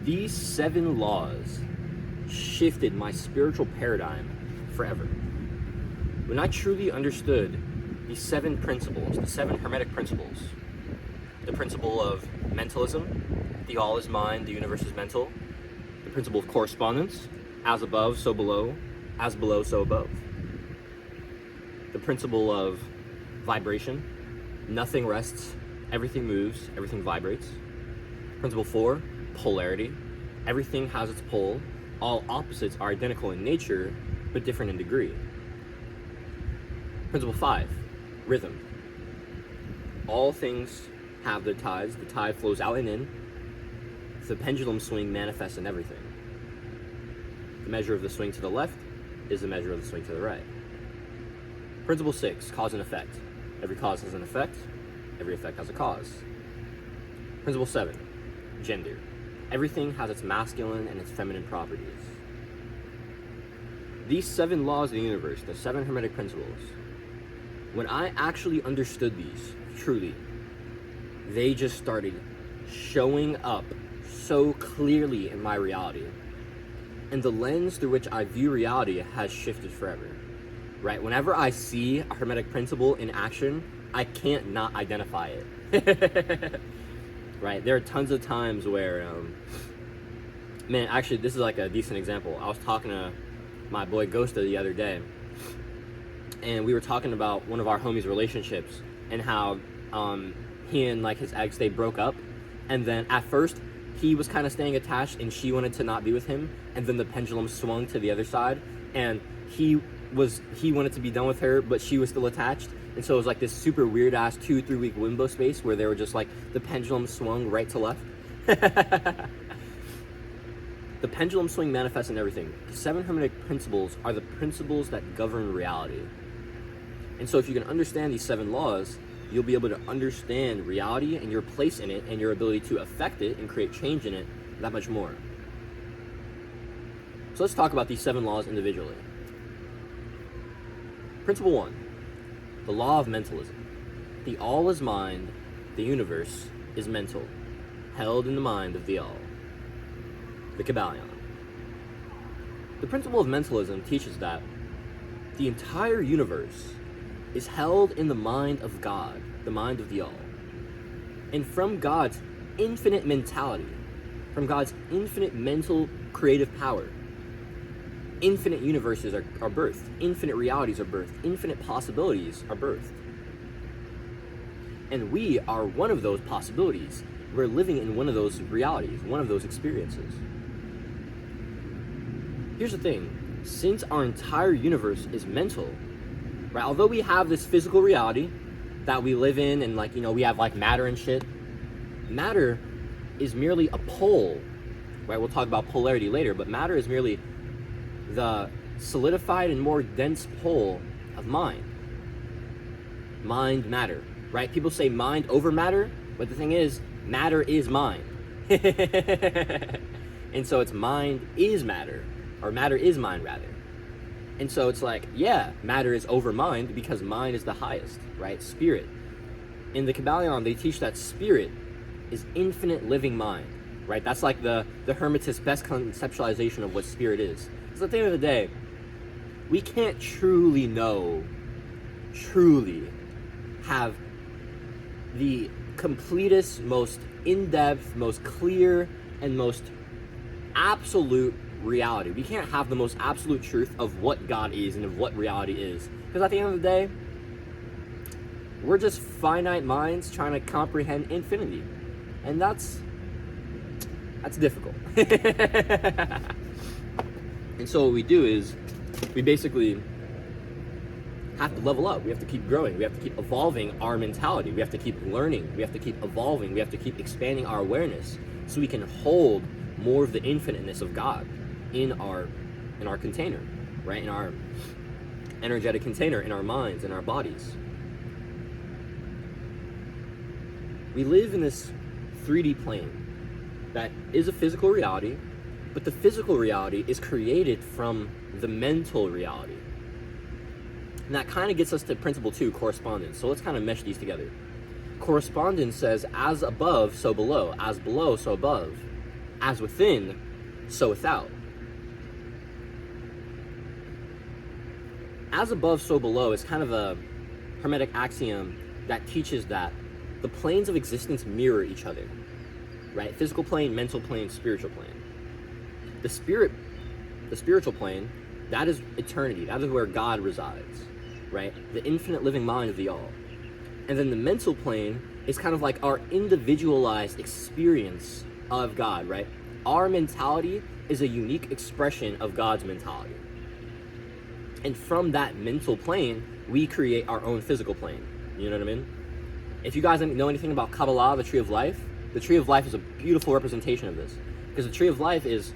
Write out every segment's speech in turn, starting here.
These 7 laws shifted my spiritual paradigm forever. When I truly understood these 7 principles, the 7 hermetic principles, the principle of mentalism, the all is mind, the universe is mental, the principle of correspondence, as above, so below, as below, so above, the principle of vibration, nothing rests, everything moves, everything vibrates. Principle 4, polarity, everything has its pole, all opposites are identical in nature, but different in degree. Principle 5, rhythm, all things have their tides, the tide flows out and in, the pendulum swing manifests in everything. The measure of the swing to the left is the measure of the swing to the right. Principle 6, cause and effect. Every cause has an effect, every effect has a cause. Principle 7, gender. Everything has its masculine and its feminine properties. These 7 laws of the universe, the 7 hermetic principles, when I actually understood these truly, they just started showing up so clearly in my reality. And the lens through which I view reality has shifted forever. Right? Whenever I see a hermetic principle in action, I can't not identify it. Right? There are tons of times where, man, actually, this is like a decent example. I was talking to my boy Ghosta the other day, and we were talking about one of our homies' relationships and how he and like his ex, they broke up, and then at first he was kind of staying attached and she wanted to not be with him, and then the pendulum swung to the other side, and he wanted to be done with her, but she was still attached. And so it was like this super weird ass 2-3 week limbo space where they were just like, the pendulum swung right to left. The pendulum swing manifests in everything. The 7 hermetic principles are the principles that govern reality. And so if you can understand these 7 laws, you'll be able to understand reality and your place in it and your ability to affect it and create change in it that much more. So let's talk about these 7 laws individually. Principle 1, the law of mentalism. The all is mind, the universe is mental, held in the mind of the all. The Kybalion. The principle of mentalism teaches that the entire universe is held in the mind of God, the mind of the all. And from God's infinite mentality, from God's infinite mental creative power, infinite universes are birthed, infinite realities are birthed, infinite possibilities are birthed. And we are one of those possibilities. We're living in one of those realities, one of those experiences. Here's the thing, since our entire universe is mental, right, although we have this physical reality that we live in and like, we have like matter and shit, matter is merely a pole, right? We'll talk about polarity later, but matter is merely the solidified and more dense pole of mind. Mind, matter, right? People say mind over matter, but the thing is, matter is mind. And so it's mind is matter, or matter is mind rather. And so it's like, yeah, matter is over mind because mind is the highest, right? Spirit. In the Kybalion, they teach that spirit is infinite living mind, right? That's like the Hermetist best conceptualization of what spirit is. So at the end of the day, we can't truly have the completest, most in-depth, most clear, and most absolute reality. We can't have the most absolute truth of what God is and of what reality is. Because at the end of the day, we're just finite minds trying to comprehend infinity. And that's difficult. And so what we do is we basically have to level up. We have to keep growing. We have to keep evolving our mentality. We have to keep learning. We have to keep evolving. We have to keep expanding our awareness so we can hold more of the infiniteness of God in our container, right? In our energetic container, in our minds, in our bodies. We live in this 3D plane that is a physical reality, but the physical reality is created from the mental reality. And that kind of gets us to principle 2, correspondence. So let's kind of mesh these together. Correspondence says, as above, so below. As below, so above. as within, so without. As above, so below is kind of a hermetic axiom that teaches that the planes of existence mirror each other, right? Physical plane, mental plane, spiritual plane. The spiritual plane, that is eternity. That is where God resides, right? The infinite living mind of the all. And then the mental plane is kind of like our individualized experience of God, right? Our mentality is a unique expression of God's mentality. And from that mental plane, we create our own physical plane. You know what I mean? If you guys know anything about Kabbalah, the Tree of Life is a beautiful representation of this. Because the Tree of Life is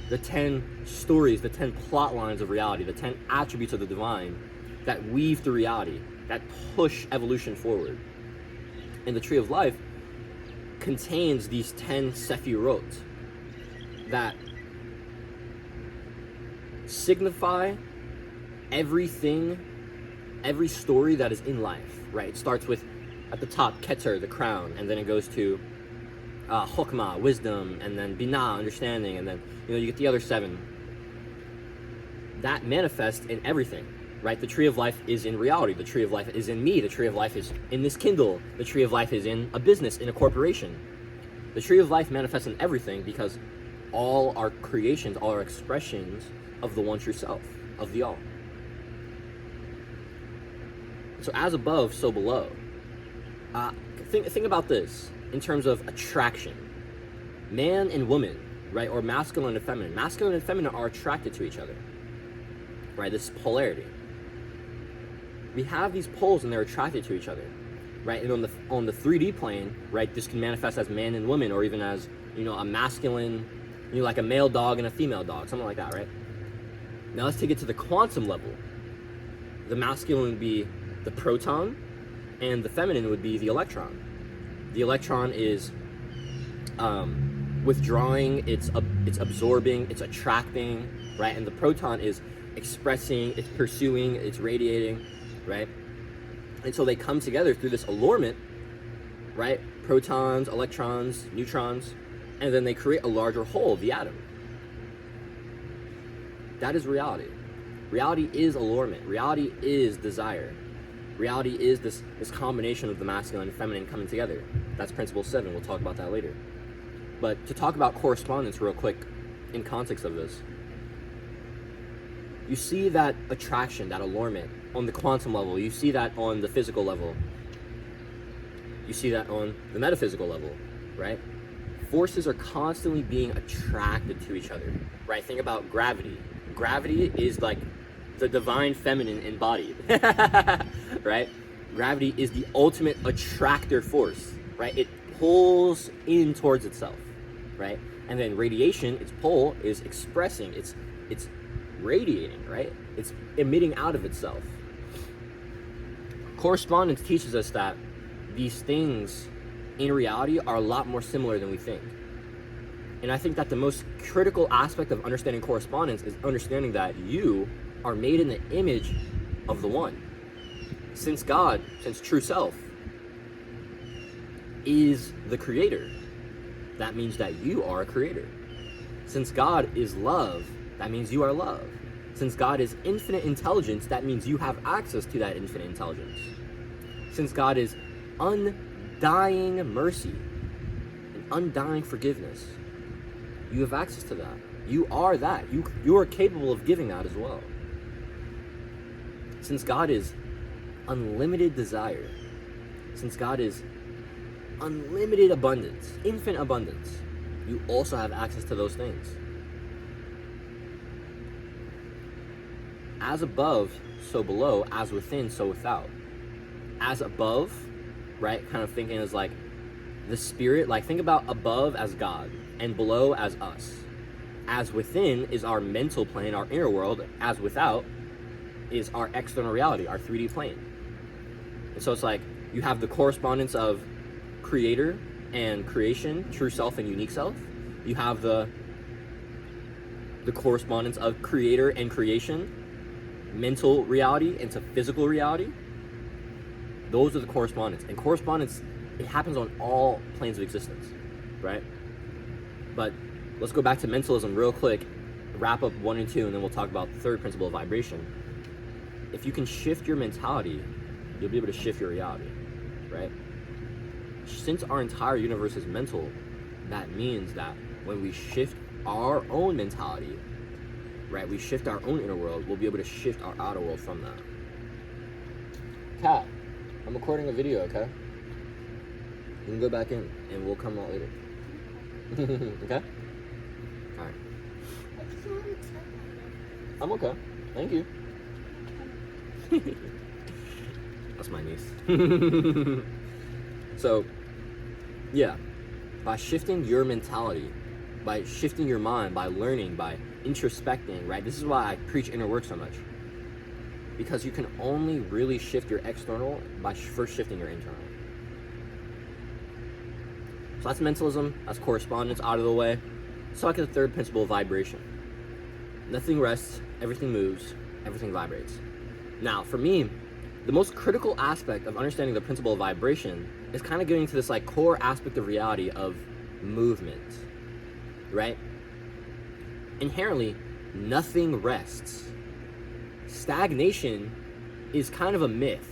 the 10 stories, the 10 plot lines of reality, the 10 attributes of the divine that weave through reality, that push evolution forward. And the Tree of Life contains these 10 sephirot that signify everything, every story that is in life, right? It starts with, at the top, Keter, the crown, and then it goes to Chokmah, wisdom, and then Binah, understanding, and then you get the other 7. That manifests in everything, right? The Tree of Life is in reality. The Tree of Life is in me. The Tree of Life is in this Kindle. The Tree of Life is in a business, in a corporation. The Tree of Life manifests in everything because all our creations, all our expressions of the one true self, of the all. So as above, so below. Think about this in terms of attraction. Man and woman, right? Or masculine and feminine. Masculine and feminine are attracted to each other, right? This polarity. We have these poles and they're attracted to each other, right? And on the 3D plane, right, this can manifest as man and woman, or even as, a masculine, like a male dog and a female dog, something like that, right? Now let's take it to the quantum level. The masculine would be the proton, and the feminine would be the electron. The electron is withdrawing, it's absorbing, it's attracting, right? And the proton is expressing, it's pursuing, it's radiating, right? And so they come together through this allurement, right? Protons, electrons, neutrons, and then they create a larger whole, the atom. That is reality. Reality is allurement. Reality is desire. Reality is this combination of the masculine and feminine coming together. That's principle 7. We'll talk about that later. But to talk about correspondence real quick in context of this, you see that attraction, that allurement on the quantum level. You see that on the physical level. You see that on the metaphysical level, right? Forces are constantly being attracted to each other, right? Think about gravity. Gravity is like the divine feminine embodied, right? Gravity is the ultimate attractor force, right? It pulls in towards itself, right? And then radiation, its pole is expressing, it's radiating, right? It's emitting out of itself. Correspondence teaches us that these things in reality are a lot more similar than we think. And I think that the most critical aspect of understanding correspondence is understanding that you are made in the image of the one. Since God, since true self, is the creator, that means that you are a creator. Since God is love, that means you are love. Since God is infinite intelligence, that means you have access to that infinite intelligence. Since God is undying mercy and undying forgiveness, you have access to that. You are that. You are capable of giving that as well. Since God is unlimited desire, since God is unlimited abundance, infinite abundance, you also have access to those things. As above, so below, as within, so without. As above, right, kind of thinking as like the spirit, like think about above as God and below as us. As within is our mental plane, our inner world. As without is our external reality, our 3D plane. And so it's like you have the correspondence of creator and creation, true self and unique self. You have the correspondence of creator and creation, mental reality into physical reality. Those are the correspondence. And correspondence, it happens on all planes of existence, right? But let's go back to mentalism real quick, wrap up 1 and 2, and then we'll talk about the third principle of vibration. If you can shift your mentality, you'll be able to shift your reality, right? Since our entire universe is mental, that means that when we shift our own mentality, right, we shift our own inner world, we'll be able to shift our outer world from that. Kat, I'm recording a video, okay? You can go back in and we'll come out later. Okay? Alright. I'm okay. Thank you. That's my niece. So, yeah. By shifting your mentality, by shifting your mind, by learning, by introspecting, right? This is why I preach inner work so much. Because you can only really shift your external by first shifting your internal. So that's mentalism, that's correspondence out of the way. Let's talk about the third principle, vibration. Nothing rests, everything moves, everything vibrates. Now, for me, the most critical aspect of understanding the principle of vibration is kind of getting to this like core aspect of reality of movement, right? Inherently, nothing rests. Stagnation is kind of a myth,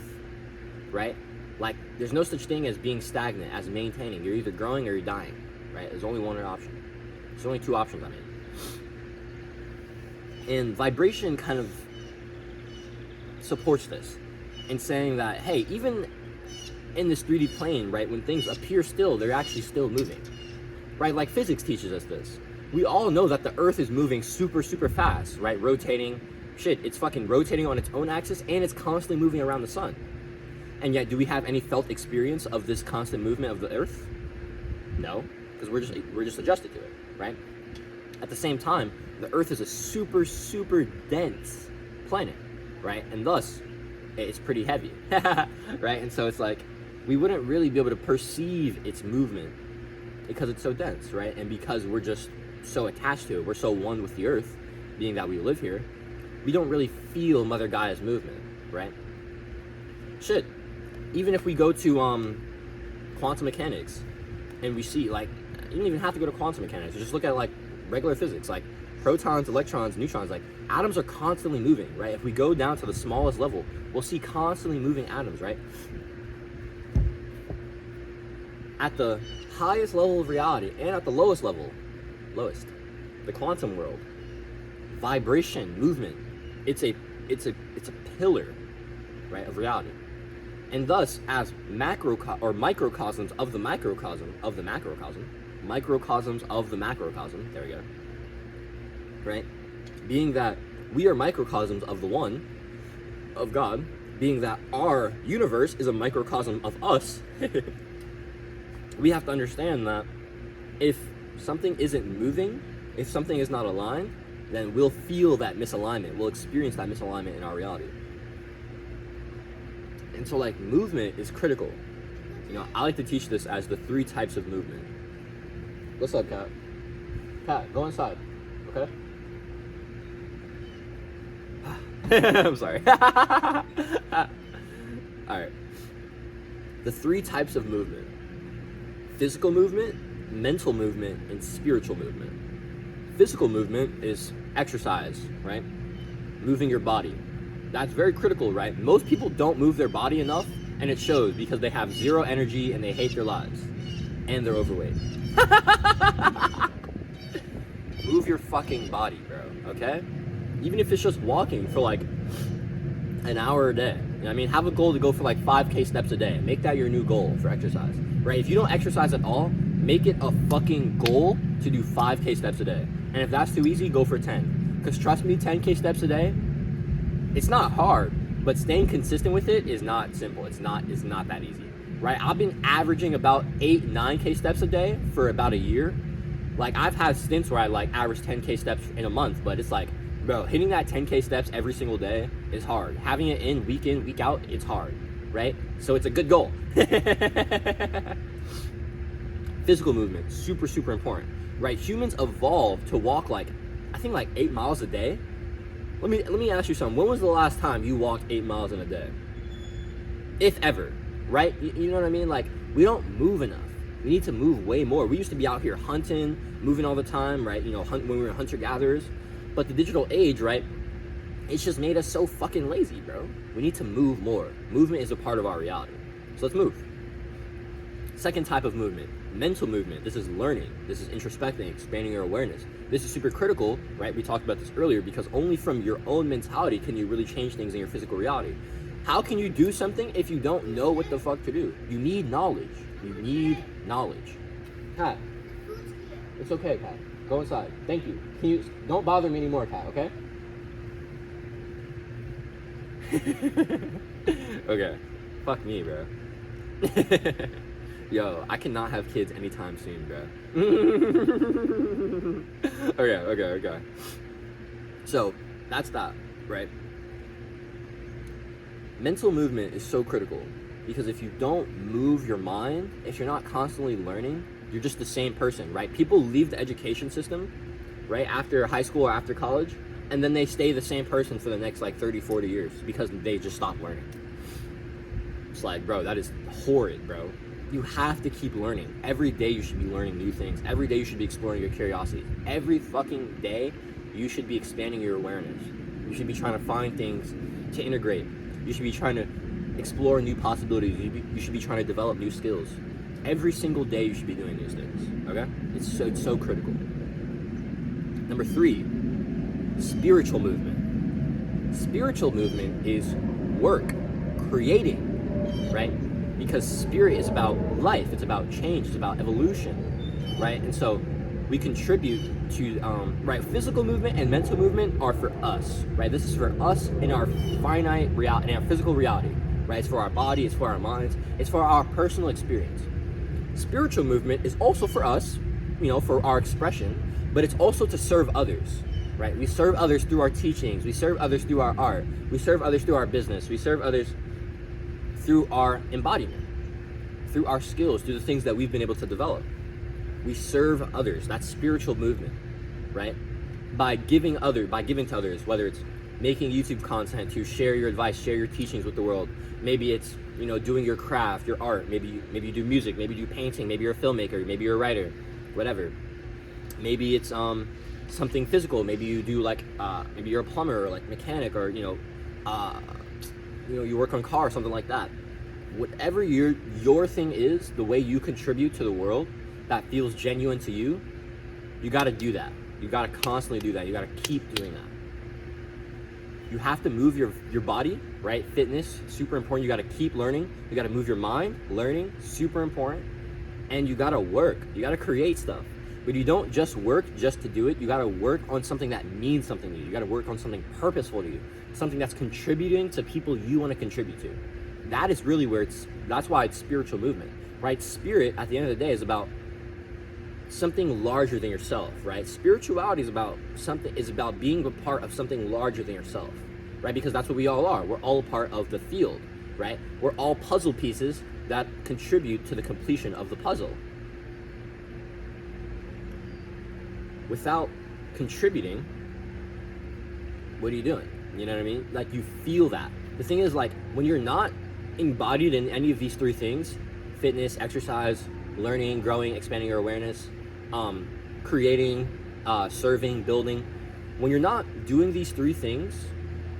right? Like, there's no such thing as being stagnant, as maintaining. You're either growing or you're dying, right? There's only one option. There's only two options, I mean. And vibration kind of supports this in saying that, hey, even in this 3D plane, right, when things appear still, they're actually still moving, right? Like physics teaches us this. We all know that the Earth is moving super, super fast, right? Rotating. Shit, it's fucking rotating on its own axis and it's constantly moving around the sun. And yet, do we have any felt experience of this constant movement of the Earth? No, because we're just adjusted to it, right? At the same time, the Earth is a super, super dense planet, right? And thus, it's pretty heavy, right? And so it's like, we wouldn't really be able to perceive its movement because it's so dense, right? And because we're just so attached to it, we're so one with the Earth, being that we live here, we don't really feel Mother Gaia's movement, right? Shit, even if we go to quantum mechanics and we see, like, you don't even have to go to quantum mechanics, just look at like regular physics, like protons, electrons, neutrons, like atoms are constantly moving, right? If we go down to the smallest level, we'll see constantly moving atoms, right? At the highest level of reality and at the lowest level, the quantum world, vibration, movement, it's a pillar, right, of reality. And thus, as microcosms of the macrocosm, microcosms of the macrocosm, there we go, right? Being that we are microcosms of the one, of God, being that our universe is a microcosm of us, we have to understand that if something isn't moving, if something is not aligned, then we'll feel that misalignment. We'll experience that misalignment in our reality. And so, like, movement is critical. You know, I like to teach this as the 3 types of movement. What's up, Kat? Kat, go inside, okay? I'm sorry. Alright. The 3 types of movement. Physical movement, mental movement, and spiritual movement. Physical movement is exercise, right? Moving your body. That's very critical, right? Most people don't move their body enough, and it shows because they have 0 energy and they hate their lives. And they're overweight. Move your fucking body, bro, okay? Even if it's just walking for like an hour a day. You know what I mean? Have a goal to go for like 5K steps a day. Make that your new goal for exercise, right? If you don't exercise at all, make it a fucking goal to do 5K steps a day. And if that's too easy, go for 10. Because trust me, 10K steps a day, it's not hard, but staying consistent with it is not simple. It's not that easy, right? I've been averaging about 8-9K steps a day for about a year. Like, I've had stints where I like average 10K steps in a month, but it's like, bro, hitting that 10K steps every single day is hard. Having it in, week out, it's hard, right? So it's a good goal. Physical movement, super, super important, right? Humans evolved to walk like, I think like 8 miles a day. Let me ask you something. When was the last time you walked 8 miles in a day? If ever, right? You know what I mean? Like, we don't move enough. We need to move way more. We used to be out here hunting, moving all the time, right? You know, when we were hunter-gatherers. But the digital age, right? It's just made us so fucking lazy, bro. We need to move more. Movement is a part of our reality. So let's move. Second type of movement, mental movement. This is learning. This is introspecting, expanding your awareness. This is super critical, right? We talked about this earlier, because only from your own mentality can you really change things in your physical reality. How can you do something if you don't know what the fuck to do? You need knowledge. You need knowledge. Kat, it's okay, Kat. Go inside. Thank you. Don't bother me anymore, Kat, okay? Okay. Fuck me, bro. Yo, I cannot have kids anytime soon, bro. Okay. So, that's that, right? Mental movement is so critical, because if you don't move your mind, if you're not constantly learning, you're just the same person, right? People leave the education system, right, after high school or after college, and then they stay the same person for the next like 30, 40 years because they just stop learning. It's like, bro, that is horrid, bro. You have to keep learning. Every day you should be learning new things. Every day you should be exploring your curiosity. Every fucking day you should be expanding your awareness. You should be trying to find things to integrate. You should be trying to explore new possibilities. You should be trying to develop new skills. Every single day you should be doing these things, okay? It's so critical. Number 3, spiritual movement. Spiritual movement is work, creating, right? Because spirit is about life, it's about change, it's about evolution, right? And so we contribute to, right, physical movement and mental movement are for us, right? This is for us in our finite reality, in our physical reality, right? It's for our body, it's for our minds, it's for our personal experience. Spiritual movement is also for us, you know, for our expression, but it's also to serve others, right? We serve others through our teachings, we serve others through our art, we serve others through our business, we serve others through our embodiment, through our skills, through the things that we've been able to develop. We serve others. That's spiritual movement, right? By giving to others, whether it's making YouTube content to share your advice, share your teachings with the world. Maybe it's, you know, doing your craft, your art. Maybe you do music. Maybe you do painting. Maybe you're a filmmaker. Maybe you're a writer. Whatever. Maybe it's something physical. Maybe you do like maybe you're a plumber or like mechanic, or you work on cars, something like that. Whatever your thing is, the way you contribute to the world that feels genuine to you, you got to do that. You got to constantly do that. You got to keep doing that. You have to move your body, right? Fitness, super important. You got to keep learning. You got to move your mind, learning, super important. And you got to work. You got to create stuff. But you don't just work just to do it. You got to work on something that means something to you. You got to work on something purposeful to you. Something that's contributing to people you want to contribute to. That is really that's why it's spiritual movement, right? Spirit, at the end of the day, is about something larger than yourself, right? Spirituality is about being a part of something larger than yourself, right? Because that's what we all are. We're all a part of the field, right? We're all puzzle pieces that contribute to the completion of the puzzle. Without contributing, what are you doing? You know what I mean? Like, you feel that. The thing is, like, when you're not embodied in any of these 3 things, fitness, exercise, learning, growing, expanding your awareness, creating, serving, building, when you're not doing these 3 things,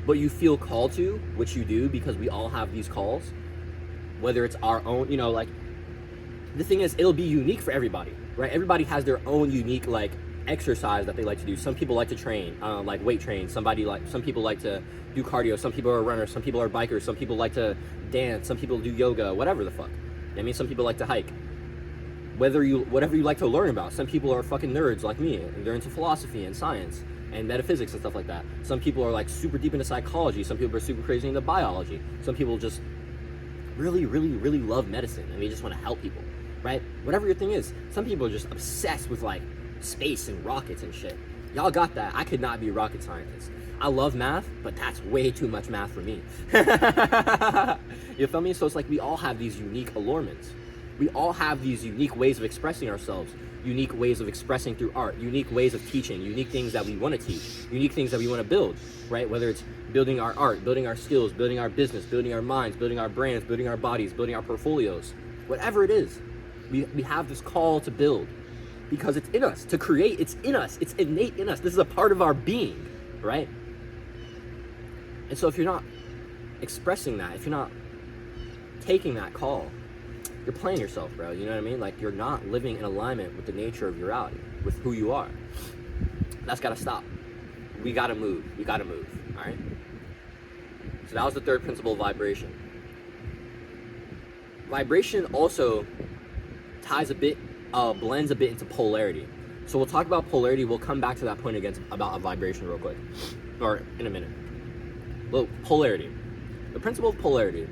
but you feel called to, which you do because we all have these calls, whether it's our own, you know, like, the thing is, it'll be unique for everybody, right? Everybody has their own unique, like, exercise that they like to do. Some people like to train, like weight train. Some people like to do cardio. Some people are runners. Some people are bikers. Some people like to dance. Some people do yoga. Whatever the fuck. I mean, some people like to hike. Whatever you like to learn about. Some people are fucking nerds like me, and they're into philosophy and science and metaphysics and stuff like that. Some people are like super deep into psychology. Some people are super crazy into biology. Some people just really, really, really love medicine and they just want to help people, right? Whatever your thing is. Some people are just obsessed with like space and rockets and shit. Y'all got that. I could not be a rocket scientist. I love math, but that's way too much math for me. You feel me? So it's like we all have these unique allurements. We all have these unique ways of expressing ourselves, unique ways of expressing through art, unique ways of teaching, unique things that we want to teach, unique things that we want to build, right? Whether it's building our art, building our skills, building our business, building our minds, building our brands, building our bodies, building our portfolios, whatever it is. We have this call to build because it's in us. To create, it's in us. It's innate in us. This is a part of our being, right? And so if you're not expressing that, if you're not taking that call, you're playing yourself, bro. You know what I mean? Like, you're not living in alignment with the nature of your reality, with who you are. That's got to stop. We got to move. We got to move, all right? So that was the third principle, vibration. Vibration also ties a bit, blends a bit into polarity. So we'll talk about polarity. We'll come back to that point again about a vibration real quick, or in a minute. Well, polarity. The principle of polarity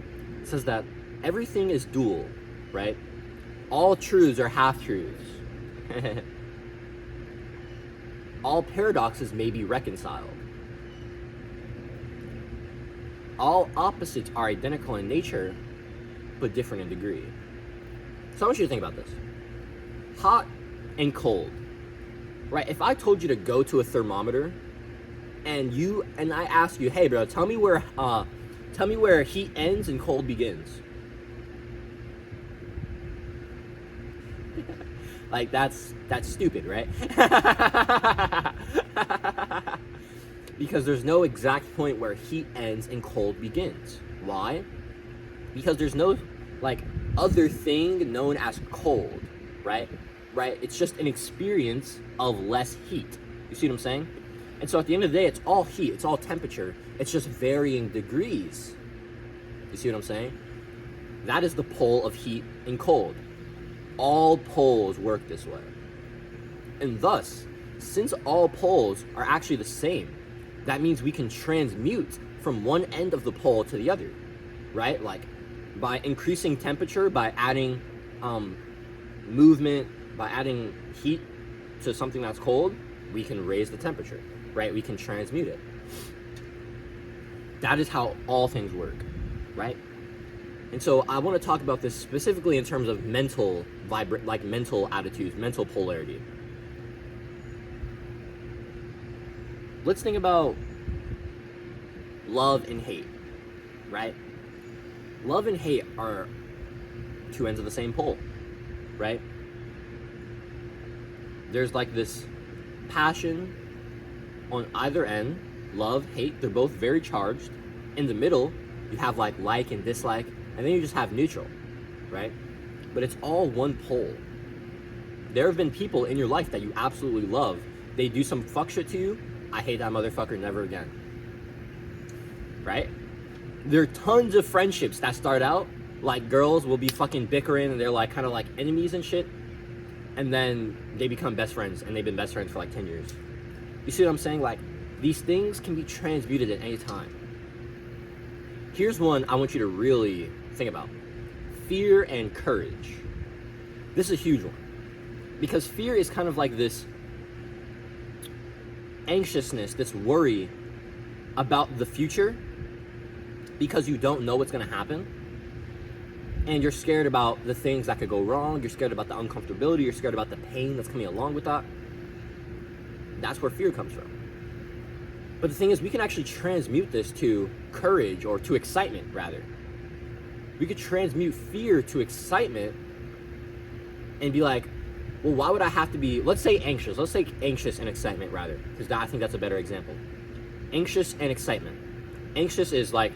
says that everything is dual, right? All truths are half-truths. All paradoxes may be reconciled. All opposites are identical in nature, but different in degree. So I want you to think about this. Hot and cold, right? If I told you to go to a thermometer and I ask you, hey bro, tell me where heat ends and cold begins. Like, that's stupid, right? Because there's no exact point where heat ends and cold begins. Why? Because there's no, like, other thing known as cold, right? Right? It's just an experience of less heat. You see what I'm saying? And so at the end of the day, it's all heat, it's all temperature. It's just varying degrees. You see what I'm saying? That is the pole of heat and cold. All poles work this way. And thus, since all poles are actually the same, that means we can transmute from one end of the pole to the other, right? Like, by increasing temperature, by adding movement, by adding heat to something that's cold, we can raise the temperature, right? We can transmute it. That is how all things work, right? And so I want to talk about this specifically in terms of mental attitudes, mental polarity. Let's think about love and hate, right? Love and hate are two ends of the same pole, right? There's like this passion on either end, love, hate, they're both very charged. In the middle, you have like and dislike, and then you just have neutral, right? But it's all one pole. There have been people in your life that you absolutely love. They do some fuck shit to you. I hate that motherfucker, never again. Right? There are tons of friendships that start out like girls will be fucking bickering and they're like kind of like enemies and shit. And then they become best friends and they've been best friends for like 10 years. You see what I'm saying? Like, these things can be transmuted at any time. Here's one I want you to really think about. Fear and courage. This is a huge one. Because fear is kind of like this anxiousness, this worry about the future because you don't know what's going to happen. And you're scared about the things that could go wrong. You're scared about the uncomfortability. You're scared about the pain that's coming along with that. That's where fear comes from. But the thing is, we can actually transmute this to courage, or to excitement, rather. We could transmute fear to excitement and be like, well, why would I have to be, let's say anxious. Let's say anxious and excitement, rather, because I think that's a better example. Anxious and excitement. Anxious is like,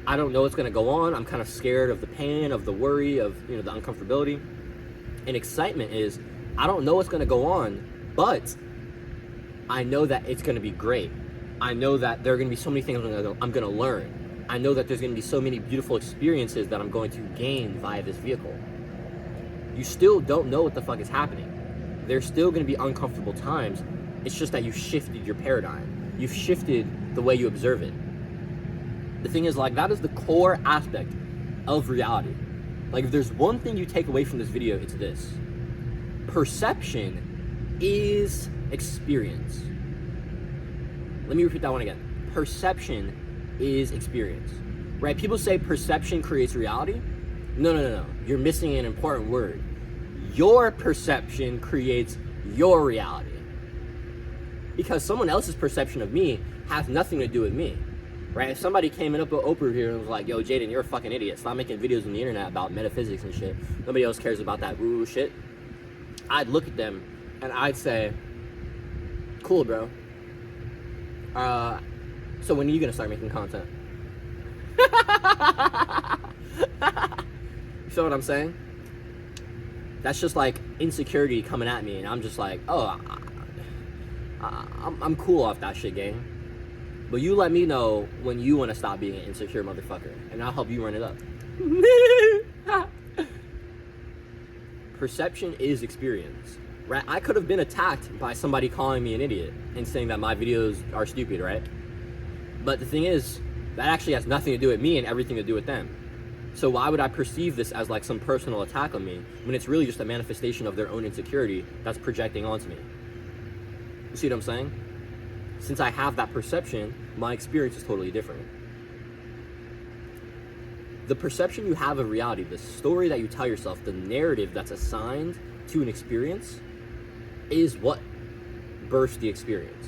I don't know what's going to go on. I'm kind of scared of the pain, of the worry, of, the uncomfortability. And excitement is, I don't know what's going to go on, but I know that it's going to be great. I know that there are going to be so many things I'm going to learn. I know that there's going to be so many beautiful experiences that I'm going to gain via this vehicle. You still don't know what the fuck is happening. There's still going to be uncomfortable times. It's just that you've shifted your paradigm. You've shifted the way you observe it. The thing is, like, that is the core aspect of reality. Like, if there's one thing you take away from this video, it's this. Perception is experience. Let me repeat that one again. Perception is experience. Right? People say perception creates reality. No. You're missing an important word. Your perception creates your reality. Because someone else's perception of me has nothing to do with me. right? If somebody came up over here and was like, yo, Jaden, you're a fucking idiot. Stop making videos on the internet about metaphysics and shit. Nobody else cares about that woo-woo shit. I'd look at them and I'd say, cool, bro. So when are you gonna start making content? You feel what I'm saying? That's just like insecurity coming at me, and I'm just like, oh, I'm cool off that shit, gang. But you let me know when you want to stop being an insecure motherfucker, and I'll help you run it up. Perception is experience, right? I could have been attacked by somebody calling me an idiot and saying that my videos are stupid, right? But the thing is, that actually has nothing to do with me and everything to do with them. So why would I perceive this as like some personal attack on me when it's really just a manifestation of their own insecurity that's projecting onto me? You see what I'm saying? Since I have that perception, my experience is totally different. The perception you have of reality, the story that you tell yourself, the narrative that's assigned to an experience is what births the experience,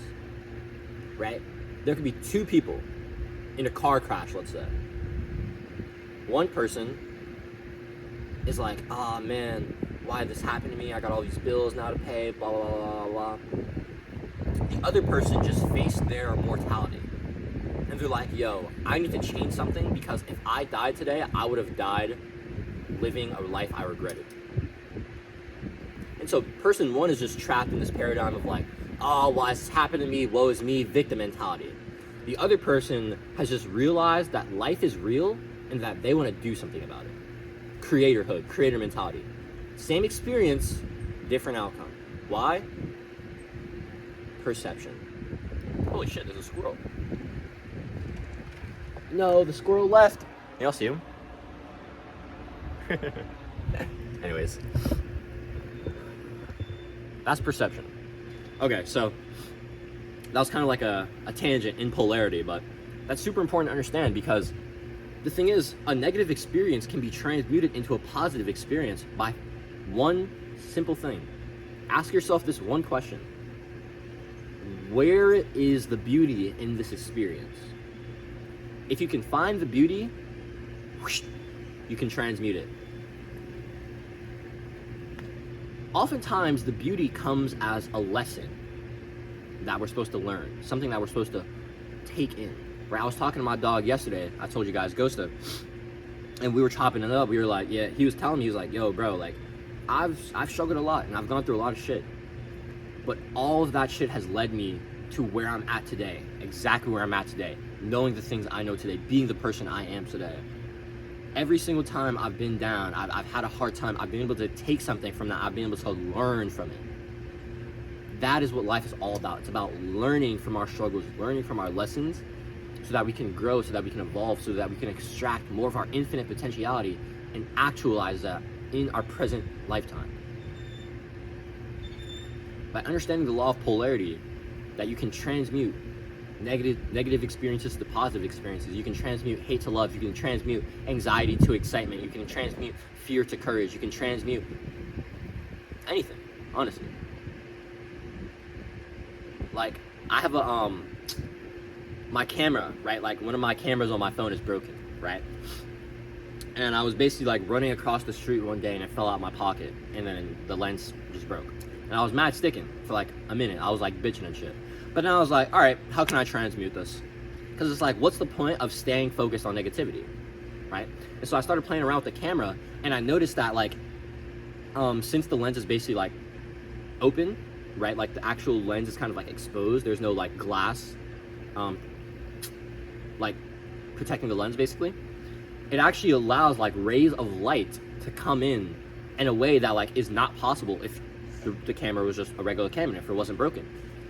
right? There could be two people in a car crash, let's say. One person is like, oh man, why did this happen to me? I got all these bills now to pay, blah, blah, blah, blah, blah. The other person just faced their mortality. And they're like, yo, I need to change something because if I died today, I would have died living a life I regretted. And so person one is just trapped in this paradigm of like, oh, why this happened to me, woe is me, victim mentality. The other person has just realized that life is real and that they want to do something about it. Creatorhood, creator mentality. Same experience, different outcome. Why? Perception. Holy shit, there's a squirrel. No, the squirrel left. Hey, I'll see him. Anyways. That's perception. Okay, so that was kind of like a tangent in polarity, but that's super important to understand because the thing is, a negative experience can be transmuted into a positive experience by one simple thing. Ask yourself this one question. Where is the beauty in this experience? If you can find the beauty, whoosh, you can transmute it. Oftentimes, the beauty comes as a lesson that we're supposed to learn, something that we're supposed to take in. Right? I was talking to my dog yesterday. I told you guys, Ghosta, and we were chopping it up. We were like, yeah. He was telling me, he was like, yo, bro, like, I've struggled a lot and I've gone through a lot of shit, but all of that shit has led me to where I'm at today, exactly where I'm at today, knowing the things I know today, being the person I am today. Every single time I've been down, I've had a hard time, I've been able to take something from that, I've been able to learn from it. That is what life is all about. It's about learning from our struggles, learning from our lessons, so that we can grow, so that we can evolve, so that we can extract more of our infinite potentiality and actualize that in our present lifetime. By understanding the law of polarity, that you can transmute negative experiences to positive experiences. You can transmute hate to love. You can transmute anxiety to excitement. You can transmute fear to courage. You can transmute anything, honestly. Like, I have a, my camera, right? Like, one of my cameras on my phone is broken, right? And I was basically, like, running across the street one day, and it fell out of my pocket, and then the lens just broke. And I was mad sticking for, like, a minute. I was, like, bitching and shit. But then I was like, all right, how can I transmute this? Because it's like, what's the point of staying focused on negativity, right? And so I started playing around with the camera, and I noticed that, like, since the lens is basically, like, open, right? Like, the actual lens is kind of, like, exposed. There's no, like, glass, like, protecting the lens, basically. It actually allows, like, rays of light to come in a way that, like, is not possible if the camera was just a regular camera, if it wasn't broken.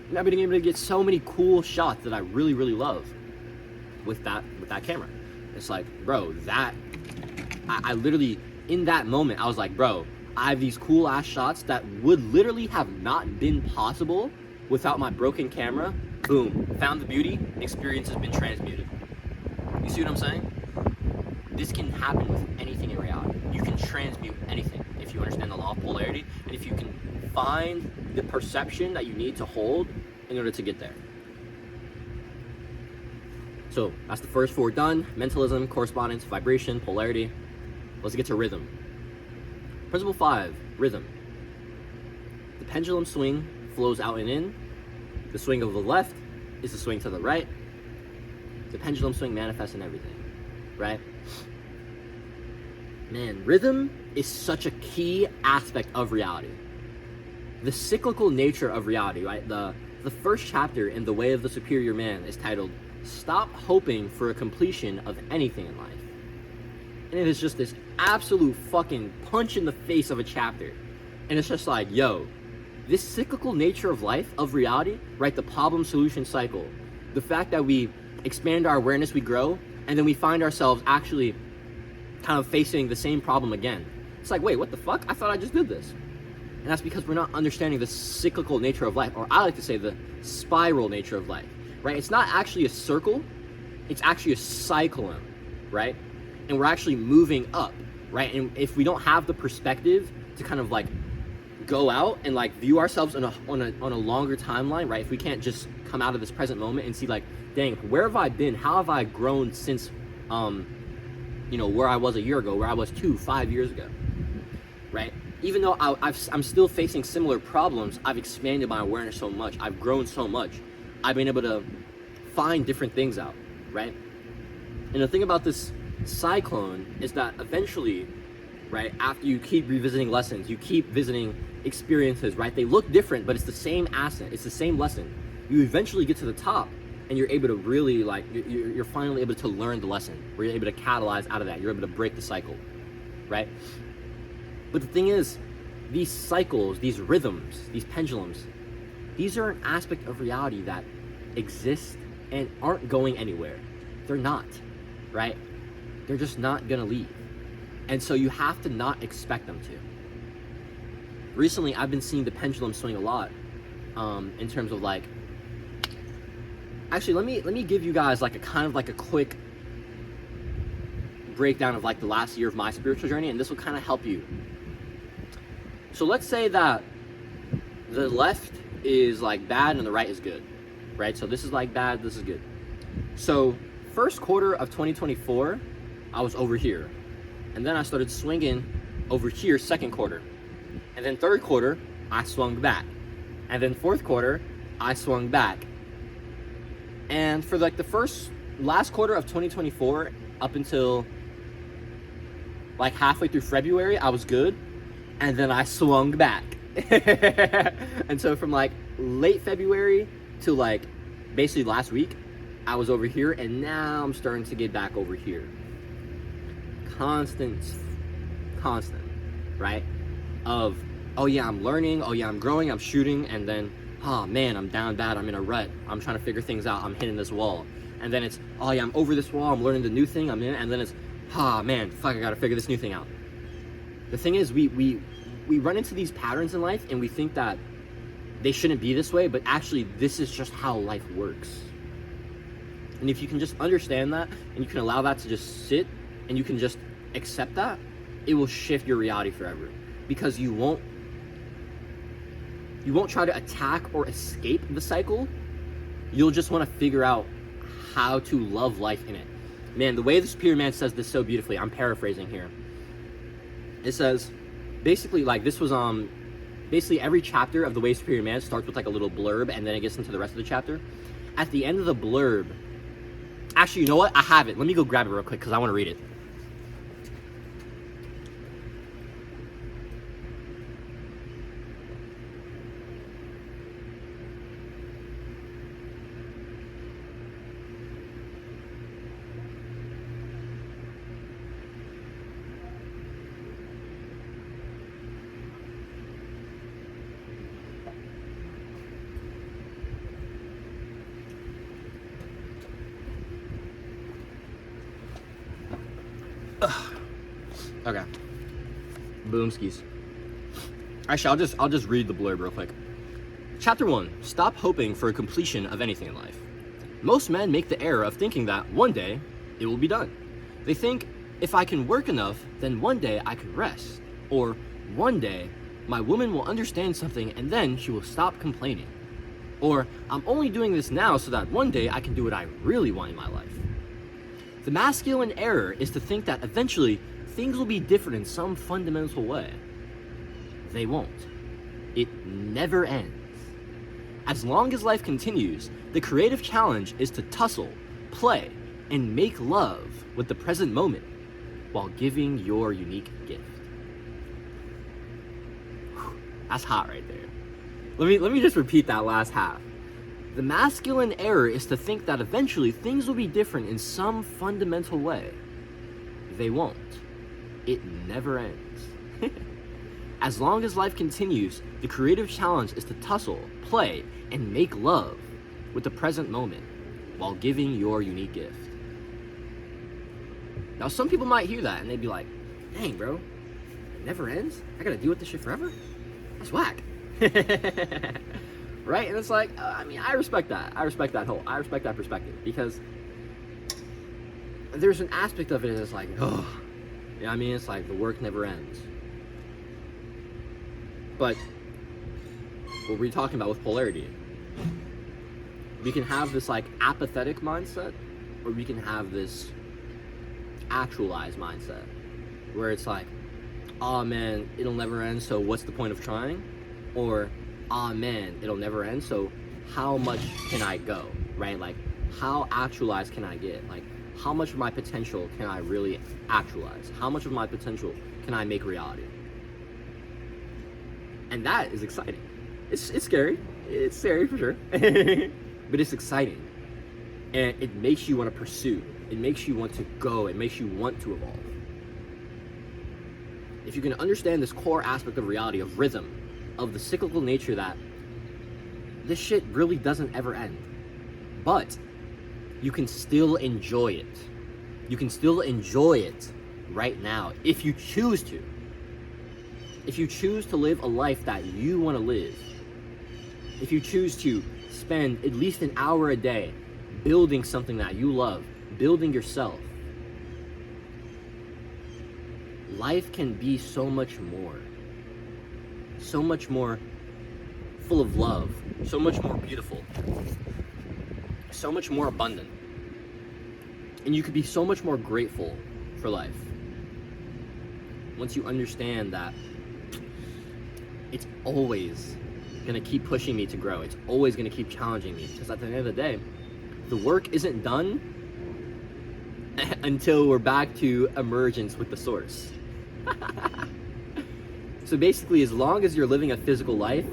And I've been able to get so many cool shots that I really, really love with that camera. It's like, bro, I literally, in that moment, I was like, bro, I have these cool ass shots that would literally have not been possible without my broken camera. Boom, found the beauty, experience has been transmuted. You see what I'm saying? This can happen with anything in reality. You can transmute anything if you understand the law of polarity, and if you can find the perception that you need to hold in order to get there. So that's the first 4 done: mentalism, correspondence, vibration, polarity. Let's get to rhythm. Principle 5, rhythm. The pendulum swing flows out and in. The swing of the left is the swing to the right. The pendulum swing manifests in everything, right? Man, rhythm is such a key aspect of reality. The cyclical nature of reality, right? The first chapter in The Way of the Superior Man is titled, Stop Hoping for a Completion of Anything in Life. And it is just this absolute fucking punch in the face of a chapter. And it's just like, yo, this cyclical nature of life, of reality, right? The problem solution cycle, the fact that we expand our awareness, we grow, and then we find ourselves actually kind of facing the same problem again. It's like, wait, what the fuck? I thought I just did this. And that's because we're not understanding the cyclical nature of life, or I like to say the spiral nature of life, right? It's not actually a circle, it's actually a cyclone, right? And we're actually moving up, right? And if we don't have the perspective to kind of like go out and like view ourselves on a longer timeline, right? If we can't just come out of this present moment and see like, dang, where have I been? How have I grown since, where I was a year ago, where I was 5 years ago, right? Even though I'm still facing similar problems, I've expanded my awareness so much. I've grown so much. I've been able to find different things out, right? And the thing about this cyclone is that eventually, right, after you keep revisiting lessons, you keep visiting experiences, right? They look different, but it's the same asset. It's the same lesson. You eventually get to the top, and you're able to really, like, you're finally able to learn the lesson, where you're able to catalyze out of that. You're able to break the cycle, right? But the thing is, these cycles, these rhythms, these pendulums, these are an aspect of reality that exist and aren't going anywhere. They're not, right? They're just not gonna leave. And so you have to not expect them to. Recently, I've been seeing the pendulum swing a lot, in terms of like, actually, let me give you guys like a kind of like a quick breakdown of like the last year of my spiritual journey, and this will kind of help you. So let's say that the left is like bad and the right is good, right? So this is like bad, this is good. So first quarter of 2024, I was over here. And then I started swinging over here second quarter. And then third quarter, I swung back. And then fourth quarter, I swung back. And for like the last quarter of 2024, up until like halfway through February, I was good. And then I swung back. And so from like late February to like basically last week, I was over here, and now I'm starting to get back over here. Constant, right? Of, oh yeah, I'm learning, oh yeah, I'm growing, I'm shooting, and then, oh man, I'm down bad, I'm in a rut, I'm trying to figure things out, I'm hitting this wall. And then it's, oh yeah, I'm over this wall, I'm learning the new thing, I'm in, and then it's, oh man, fuck, I gotta figure this new thing out. The thing is, we run into these patterns in life, and we think that they shouldn't be this way, but actually, this is just how life works. And if you can just understand that, and you can allow that to just sit, and you can just accept that, it will shift your reality forever. Because you won't try to attack or escape the cycle. You'll just want to figure out how to love life in it. Man, the Way of the Superior Man says this so beautifully. I'm paraphrasing here. It says, basically, like, this was basically every chapter of The Way of the Superior Man starts with like a little blurb, and then it gets into the rest of the chapter. At the end of the blurb, actually, you know what? I have it. Let me go grab it real quick because I want to read it. Okay. Boomskis. Actually, I'll just read the blurb real quick. Chapter 1. Stop hoping for a completion of anything in life. Most men make the error of thinking that one day it will be done. They think, if I can work enough, then one day I can rest. Or one day my woman will understand something and then she will stop complaining. Or I'm only doing this now so that one day I can do what I really want in my life. The masculine error is to think that eventually things will be different in some fundamental way. They won't. It never ends. As long as life continues, the creative challenge is to tussle, play, and make love with the present moment while giving your unique gift. Whew, that's hot right there. Let me just repeat that last half. The masculine error is to think that eventually things will be different in some fundamental way. They won't. It never ends. As long as life continues, the creative challenge is to tussle, play, and make love with the present moment while giving your unique gift. Now, some people might hear that and they'd be like, dang, bro, it never ends? I gotta deal with this shit forever? That's whack. Right? And it's like, I respect that. I respect that perspective, because there's an aspect of it that's like, oh, you know what I mean? It's like the work never ends. But what we're talking about with polarity, we can have this like apathetic mindset, or we can have this actualized mindset where it's like, oh man, it'll never end, so what's the point of trying? Or, oh man, it'll never end, so how much can I go, right? Like, how actualized can I get? Like, how much of my potential can I really actualize? How much of my potential can I make reality? And that is exciting. It's scary. It's scary for sure. But it's exciting. And it makes you want to pursue. It makes you want to go. It makes you want to evolve. If you can understand this core aspect of reality, of rhythm, of the cyclical nature that this shit really doesn't ever end. But you can still enjoy it. You can still enjoy it right now if you choose to. If you choose to live a life that you want to live. If you choose to spend at least an hour a day building something that you love, building yourself. Life can be so much more full of love, so much more beautiful, so much more abundant. And you could be so much more grateful for life once you understand that it's always gonna keep pushing me to grow. It's always gonna keep challenging me, because at the end of the day, the work isn't done until we're back to emergence with the source. So basically, as long as you're living a physical life,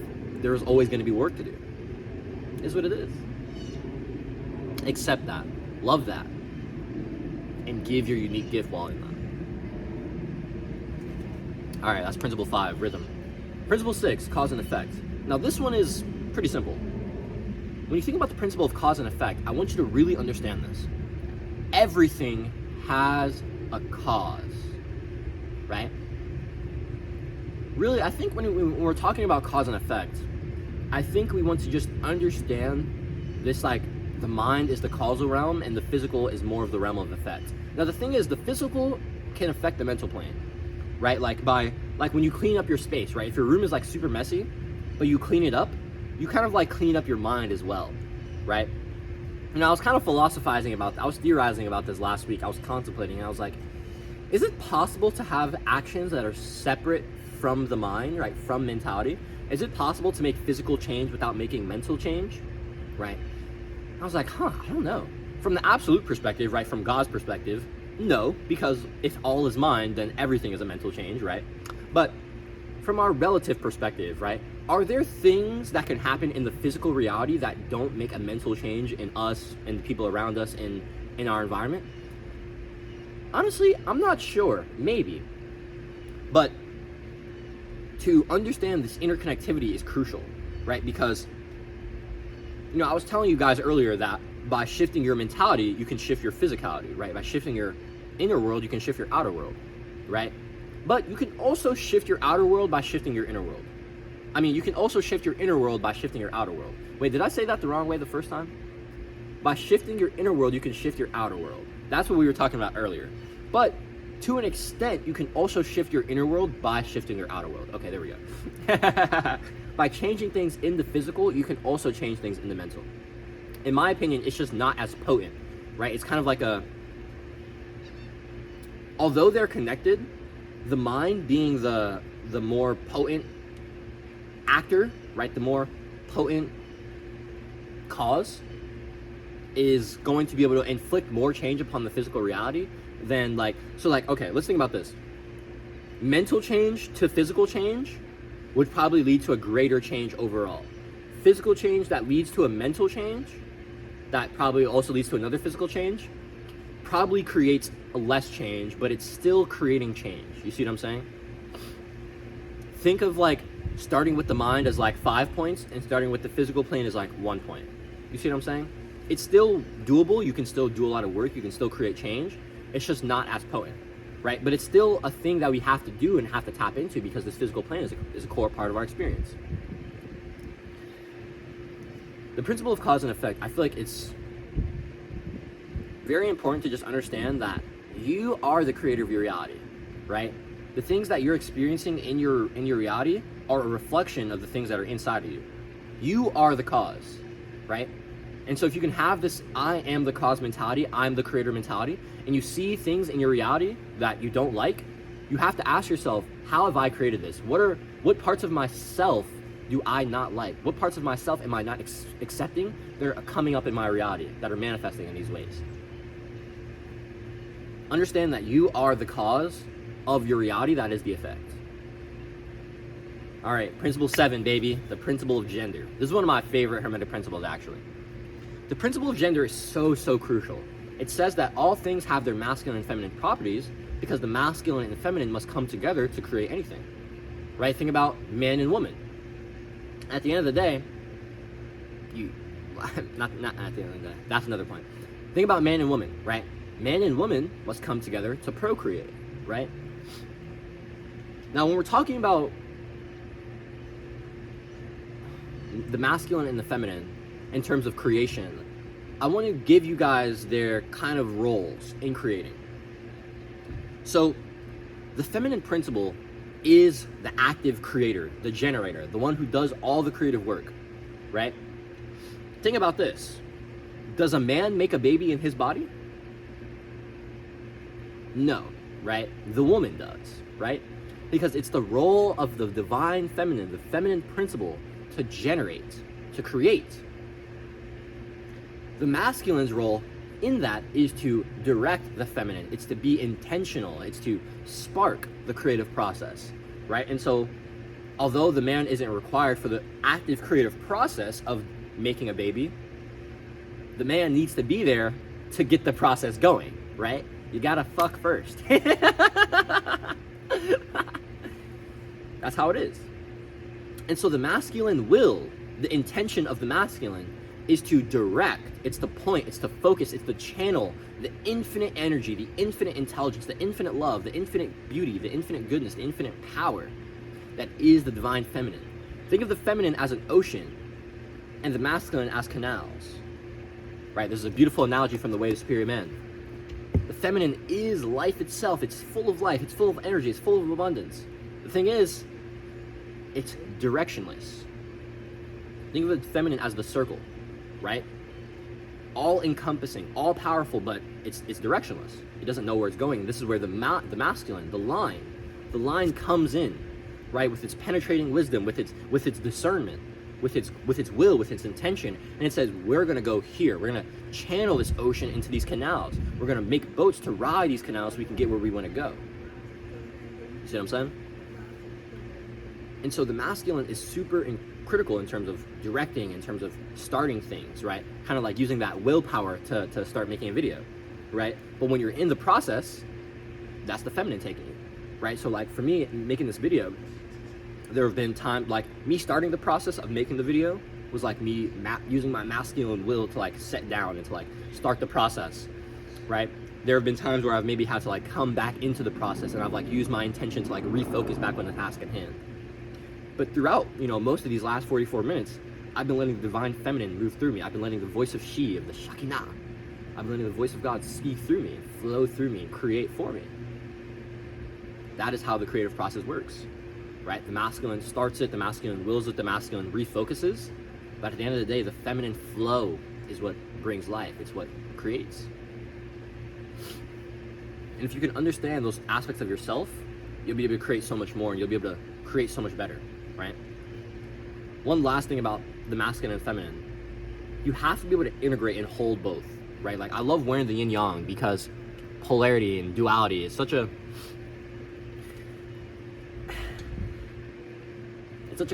there's always going to be work to do. Is what it is. Accept that, love that, and give your unique gift while in that. All right, that's principle 5, rhythm. Principle 6, cause and effect. Now this one is pretty simple. When you think about the principle of cause and effect, I want you to really understand this. Everything has a cause, right? Really, I think when we're talking about cause and effect, I think we want to just understand this, like, the mind is the causal realm and the physical is more of the realm of effect. Now the thing is, the physical can affect the mental plane, right? Like when you clean up your space, right? If your room is like super messy, but you clean it up, you kind of like clean up your mind as well, right? And I was kind of philosophizing about, I was theorizing about this last week. I was contemplating, and I was like, is it possible to have actions that are separate from the mind, right? From mentality? Is it possible to make physical change without making mental change, right? I was like, I don't know. From the absolute perspective, right? From God's perspective, no, because if all is mind, then everything is a mental change, right? But from our relative perspective, right? Are there things that can happen in the physical reality that don't make a mental change in us and the people around us in our environment? Honestly, I'm not sure. Maybe. But to understand this interconnectivity is crucial, right? Because, you know, I was telling you guys earlier that by shifting your mentality, you can shift your physicality, right? By shifting your inner world, you can shift your outer world, right? But you can also shift your outer world by shifting your inner world. I mean, you can also shift your inner world by shifting your outer world. Wait, did I say that the wrong way the first time? By shifting your inner world, you can shift your outer world. That's what we were talking about earlier. But to an extent, you can also shift your inner world by shifting your outer world. Okay, there we go. by changing things in the physical, you can also change things in the mental. In my opinion, it's just not as potent, right? It's kind of like although they're connected, the mind being the more potent actor, right? The more potent cause is going to be able to inflict more change upon the physical reality than okay, let's think about this. Mental change to physical change would probably lead to a greater change overall. Physical change that leads to a mental change that probably also leads to another physical change probably creates a less change, but it's still creating change. You see what I'm saying? Think of like starting with the mind as like 5 points and starting with the physical plane as like 1 point. You see what I'm saying? It's still doable. You can still do a lot of work. You can still create change. It's just not as potent, right? But it's still a thing that we have to do and have to tap into because this physical plane is a core part of our experience. The principle of cause and effect, I feel like it's very important to just understand that you are the creator of your reality, right? The things that you're experiencing in your reality are a reflection of the things that are inside of you. You are the cause, right? And so if you can have this I am the cause mentality, I'm the creator mentality, and you see things in your reality that you don't like, you have to ask yourself, how have I created this? What parts of myself do I not like? What parts of myself am I not accepting that are coming up in my reality, that are manifesting in these ways? Understand that you are the cause of your reality, that is the effect. All right, principle 7, baby, the principle of gender. This is one of my favorite hermetic principles, actually. The principle of gender is so crucial. It says that all things have their masculine and feminine properties because the masculine and the feminine must come together to create anything, right? Think about man and woman. At the end of the day, not at the end of the day, that's another point. Think about man and woman, right? Man and woman must come together to procreate, right? Now, when we're talking about the masculine and the feminine in terms of creation, I want to give you guys their kind of roles in creating. So, the feminine principle is the active creator, the generator, the one who does all the creative work, right? Think about this. Does a man make a baby in his body? No, right? The woman does, right? Because it's the role of the divine feminine, the feminine principle, to generate, to create. The masculine's role in that is to direct the feminine. It's to be intentional. It's to spark the creative process, right? And so, although the man isn't required for the active creative process of making a baby, the man needs to be there to get the process going, right? You gotta fuck first. That's how it is. And so the masculine will, the intention of the masculine is to direct, it's the point, it's the focus, it's the channel, the infinite energy, the infinite intelligence, the infinite love, the infinite beauty, the infinite goodness, the infinite power that is the divine feminine. Think of the feminine as an ocean and the masculine as canals, right? This is a beautiful analogy from The Way of the Superior Man. The feminine is life itself. It's full of life, it's full of energy, it's full of abundance. The thing is, it's directionless. Think of the feminine as the circle, right? All encompassing, all powerful, but it's directionless. It doesn't know where it's going. This is where the masculine, the line comes in, right? With its penetrating wisdom, with its discernment, with its will, with its intention, and it says we're gonna go here. We're gonna channel this ocean into these canals. We're gonna make boats to ride these canals so we can get where we want to go. You see what I'm saying? And so the masculine is super critical in terms of directing, in terms of starting things, right? Kind of like using that willpower to start making a video, right? But when you're in the process, that's the feminine taking it, right? So like for me, making this video, there have been times, like me starting the process of making the video was like me using my masculine will to like sit down and to like start the process, right? There have been times where I've maybe had to like come back into the process and I've like used my intention to like refocus back on the task at hand. But throughout, most of these last 44 minutes, I've been letting the divine feminine move through me. I've been letting the voice of she, of the Shekinah, I've been letting the voice of God speak through me, flow through me, and create for me. That is how the creative process works, right? The masculine starts it, the masculine wills it, the masculine refocuses. But at the end of the day, the feminine flow is what brings life. It's what creates. And if you can understand those aspects of yourself, you'll be able to create so much more, and you'll be able to create so much better, right? One last thing about the masculine and feminine, you have to be able to integrate and hold both, right? Like, I love wearing the yin yang because polarity and duality is such a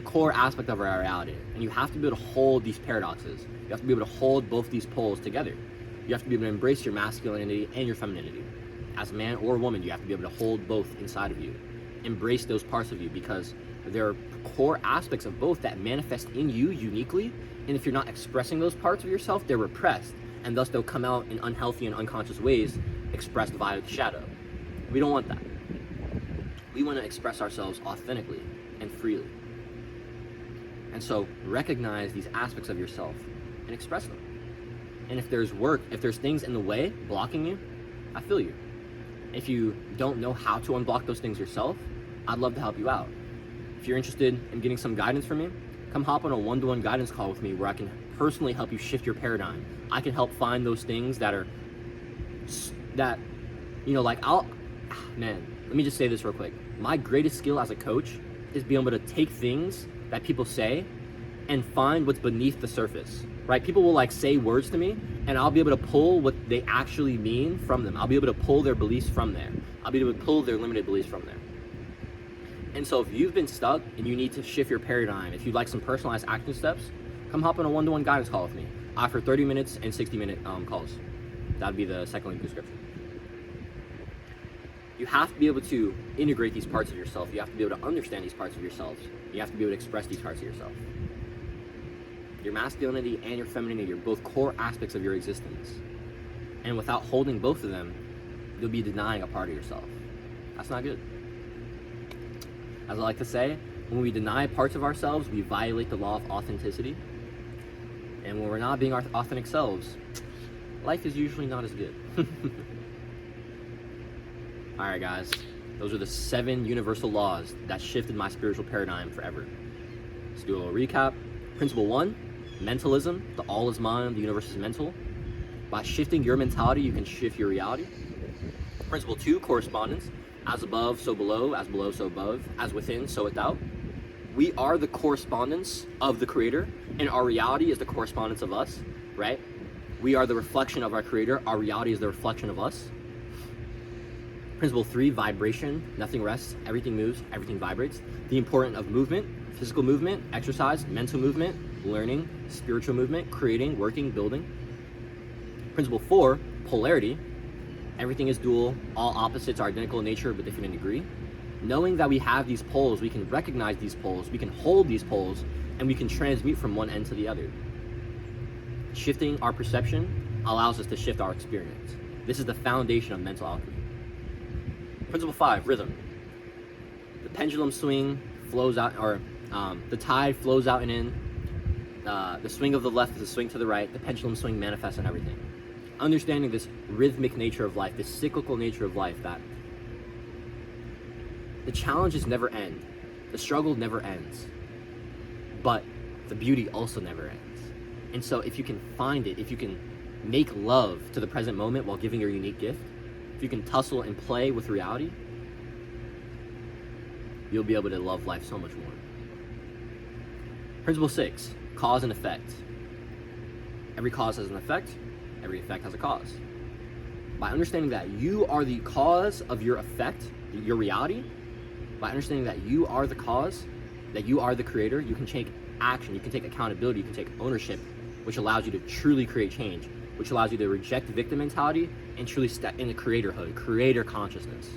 core aspect of our reality, and you have to be able to hold these paradoxes. You have to be able to hold both these poles together. You have to be able to embrace your masculinity and your femininity. As a man or a woman, you have to be able to hold both inside of you. Embrace those parts of you, because there are core aspects of both that manifest in you uniquely, and if you're not expressing those parts of yourself, they're repressed, and thus they'll come out in unhealthy and unconscious ways expressed via the shadow. We don't want that. We want to express ourselves authentically and freely. And so recognize these aspects of yourself and express them. And if there's things in the way blocking you, I feel you. If you don't know how to unblock those things yourself, I'd love to help you out. If you're interested in getting some guidance from me, come hop on a one-to-one guidance call with me where I can personally help you shift your paradigm. I can help find those things let me just say this real quick. My greatest skill as a coach is being able to take things that people say and find what's beneath the surface, right? People will say words to me, and I'll be able to pull what they actually mean from them. I'll be able to pull their beliefs from there. I'll be able to pull their limited beliefs from there. And so if you've been stuck and you need to shift your paradigm, if you'd like some personalized action steps, come hop on a one-to-one guidance call with me. I offer 30 minutes and 60-minute calls. That'd be the second link in the description. You have to be able to integrate these parts of yourself. You have to be able to understand these parts of yourselves. You have to be able to express these parts of yourself. Your masculinity and your femininity are both core aspects of your existence. And without holding both of them, you'll be denying a part of yourself. That's not good. As I like to say, when we deny parts of ourselves, we violate the law of authenticity. And when we're not being our authentic selves, life is usually not as good. Alright guys, those are the 7 universal laws that shifted my spiritual paradigm forever. Let's do a little recap. Principle 1, mentalism. The all is mind, the universe is mental. By shifting your mentality, you can shift your reality. Principle 2, correspondence. As above, so below. As below, so above. As within, so without. We are the correspondence of the Creator, and our reality is the correspondence of us, right? We are the reflection of our Creator. Our reality is the reflection of us. Principle 3, vibration. Nothing rests, everything moves, everything vibrates. The importance of movement, physical movement, exercise, mental movement, learning, spiritual movement, creating, working, building. Principle 4, polarity. Everything is dual, all opposites are identical in nature but different in degree. Knowing that we have these poles, we can recognize these poles, we can hold these poles, and we can transmute from one end to the other. Shifting our perception allows us to shift our experience. This is the foundation of mental alchemy. Principle 5, rhythm. The pendulum swing flows out, or the tide flows out and in. The swing of the left is the swing to the right. The pendulum swing manifests in everything. Understanding this rhythmic nature of life, this cyclical nature of life, that the challenges never end. The struggle never ends. But the beauty also never ends. And so if you can find it, if you can make love to the present moment while giving your unique gift, if you can tussle and play with reality, you'll be able to love life so much more. Principle 6, cause and effect. Every cause has an effect, every effect has a cause. By understanding that you are the cause of your effect, your reality, by understanding that you are the cause, that you are the creator, you can take action, you can take accountability, you can take ownership, which allows you to truly create change, which allows you to reject victim mentality and truly step into creatorhood, creator consciousness.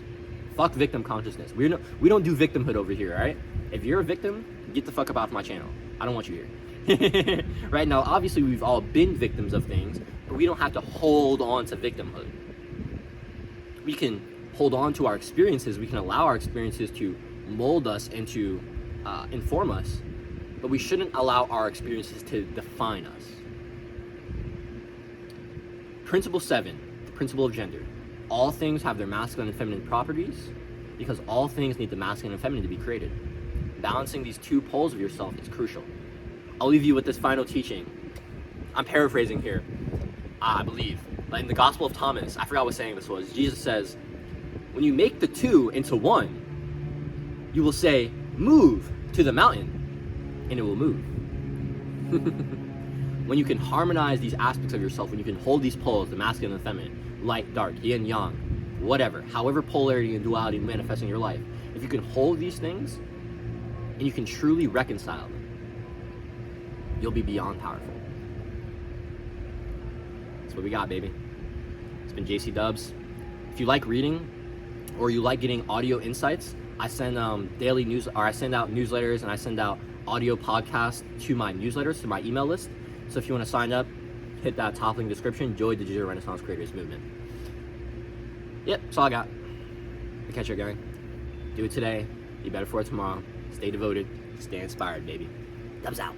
Fuck victim consciousness. We don't do victimhood over here, all right? If you're a victim, get the fuck up off my channel. I don't want you here. Right now, obviously we've all been victims of things, but we don't have to hold on to victimhood. We can hold on to our experiences. We can allow our experiences to mold us and to inform us, but we shouldn't allow our experiences to define us. Principle 7, the principle of gender. All things have their masculine and feminine properties because all things need the masculine and feminine to be created. Balancing these two poles of yourself is crucial. I'll leave you with this final teaching. I'm paraphrasing here, I believe. But in the Gospel of Thomas, I forgot what saying this was, Jesus says, when you make the two into one, you will say, move to the mountain, and it will move. When you can harmonize these aspects of yourself, when you can hold these poles, the masculine and the feminine, light, dark, yin, yang, whatever, however polarity and duality manifest in your life, if you can hold these things, and you can truly reconcile them, you'll be beyond powerful. That's what we got, baby. It's been JC Dubs. If you like reading, or you like getting audio insights, I send daily news, or I send out newsletters, and I send out audio podcasts to my newsletters, to my email list. So if you want to sign up, hit that top link description. Join the Digital Renaissance Creators Movement. Yep, that's all I got. I'll catch you, gang. Do it today. Be better for it tomorrow. Stay devoted. Stay inspired, baby. Dubs out.